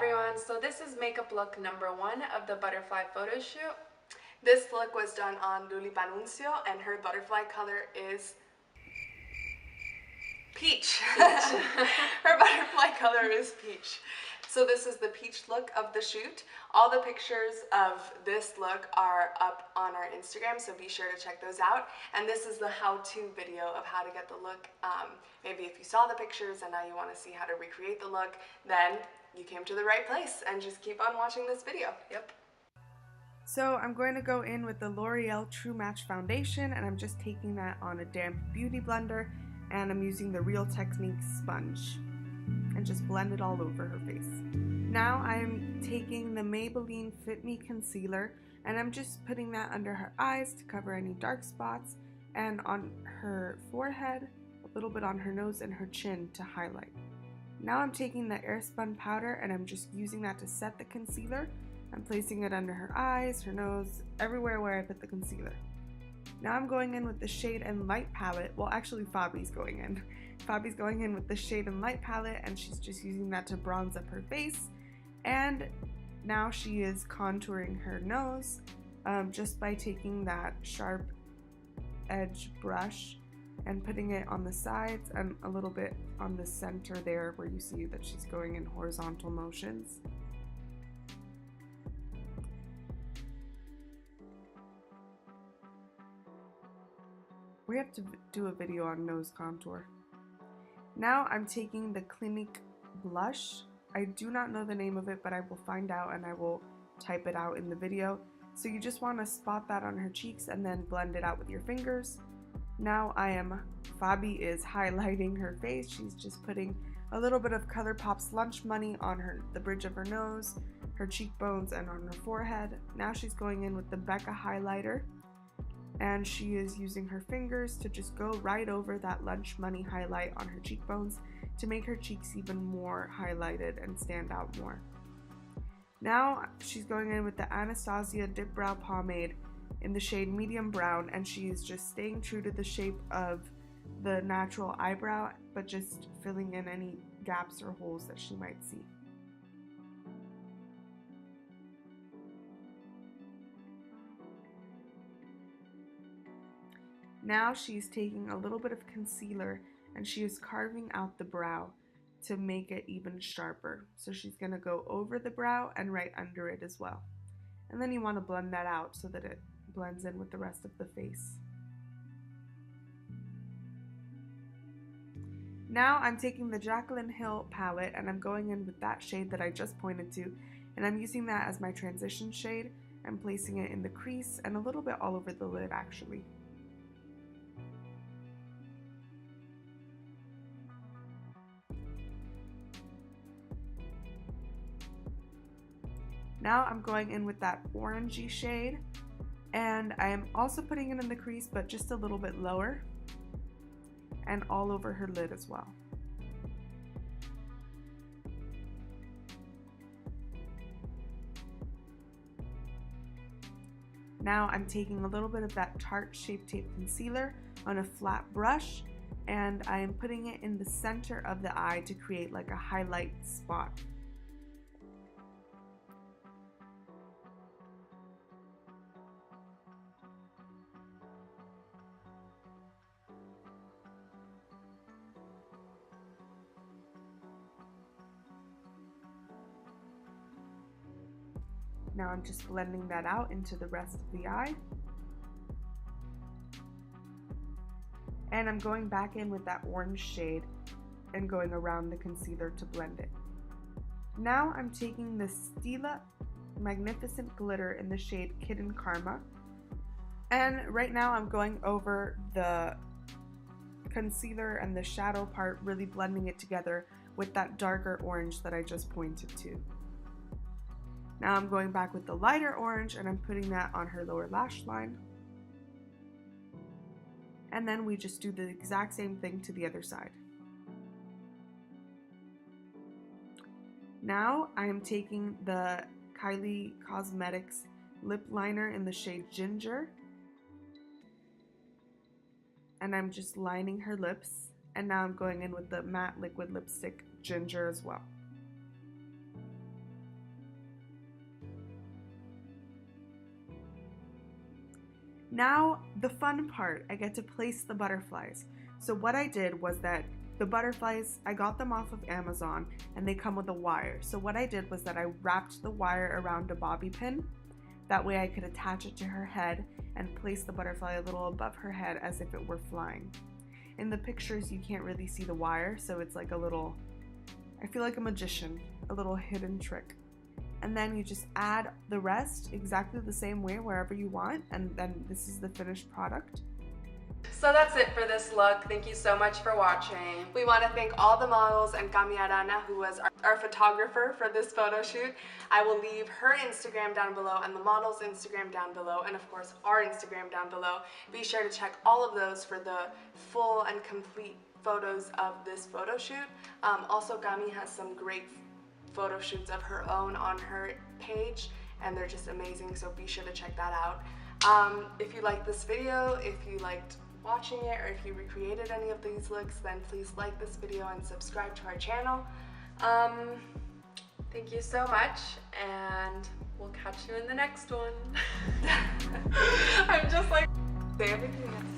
everyone, so this is makeup look number 1 of the butterfly photo shoot. This look was done on Luli Panuncio and her butterfly color is peach. Her butterfly color is peach. So this is the peach look of the shoot. All the pictures of this look are up on our Instagram, so be sure to check those out. And this is the how-to video of how to get the look. Maybe if you saw the pictures and now you want to see how to recreate the look, then you came to the right place, and just keep on watching this video. Yep. So I'm going to go in with the L'Oreal True Match Foundation, and I'm just taking that on a damp beauty blender, and I'm using the Real Techniques sponge and just blend it all over her face. Now I'm taking the Maybelline Fit Me Concealer, and I'm just putting that under her eyes to cover any dark spots, and on her forehead, a little bit on her nose and her chin to highlight. Now I'm taking the Airspun powder, and I'm just using that to set the concealer. I'm placing it under her eyes, her nose, everywhere where I put the concealer. Now I'm going in with the Shade and Light palette. Well, actually Fabi's going in. Fabi's going in with the Shade and Light palette, and she's just using that to bronze up her face. And now she is contouring her nose just by taking that sharp edge brush and putting it on the sides and a little bit on the center there where you see that she's going in horizontal motions. We have to do a video on nose contour. Now I'm taking the Clinique blush. I do not know the name of it, but I will find out and I will type it out in the video. So you just want to spot that on her cheeks and then blend it out with your fingers. Now Fabi is highlighting her face. She's just putting a little bit of ColourPop's Lunch Money on the bridge of her nose, her cheekbones, and on her forehead. Now she's going in with the Becca highlighter, and she is using her fingers to just go right over that Lunch Money highlight on her cheekbones to make her cheeks even more highlighted and stand out more. Now she's going in with the Anastasia Dipbrow Pomade in the shade Medium Brown, and she's just staying true to the shape of the natural eyebrow, but just filling in any gaps or holes that she might see. Now she's taking a little bit of concealer and she is carving out the brow to make it even sharper. So she's going to go over the brow and right under it as well. And then you want to blend that out so that it blends in with the rest of the face. Now I'm taking the Jaclyn Hill palette and I'm going in with that shade that I just pointed to, and I'm using that as my transition shade. I'm placing it in the crease and a little bit all over the lid actually. Now I'm going in with that orangey shade, and I am also putting it in the crease, but just a little bit lower, and all over her lid as well. Now I'm taking a little bit of that Tarte Shape Tape Concealer on a flat brush, and I am putting it in the center of the eye to create like a highlight spot. Now I'm just blending that out into the rest of the eye. And I'm going back in with that orange shade and going around the concealer to blend it. Now I'm taking the Stila Magnificent Glitter in the shade Kitten Karma. And right now I'm going over the concealer and the shadow part, really blending it together with that darker orange that I just pointed to. Now I'm going back with the lighter orange and I'm putting that on her lower lash line. And then we just do the exact same thing to the other side. Now I am taking the Kyliecosmetics lip liner in the shade Ginger, and I'm just lining her lips, and now I'm going in with the matte liquid lipstick Ginger as well. Now, the fun part, I get to place the butterflies. So what I did was that the butterflies, I got them off of Amazon and they come with a wire. So what I did was that I wrapped the wire around a bobby pin. That way I could attach it to her head and place the butterfly a little above her head as if it were flying. In the pictures you can't really see the wire, so it's like a little, I feel like a magician, a little hidden trick. And then you just add the rest exactly the same way wherever you want, and then this is the finished product. So that's it for this look. Thank you so much for watching. We want to thank all the models and Kami Arana, who was our photographer for this photo shoot. I will leave her Instagram down below and the model's Instagram down below, and of course our Instagram down below. Be sure to check all of those for the full and complete photos of this photo shoot. Also, Kami has some great photo shoots of her own on her page, and they're just amazing, so be sure to check that out. If you liked this video, if you liked watching it, or if you recreated any of these looks, then please like this video and subscribe to our channel. Thank you so much, and we'll catch you in the next one. I'm just like, say everything.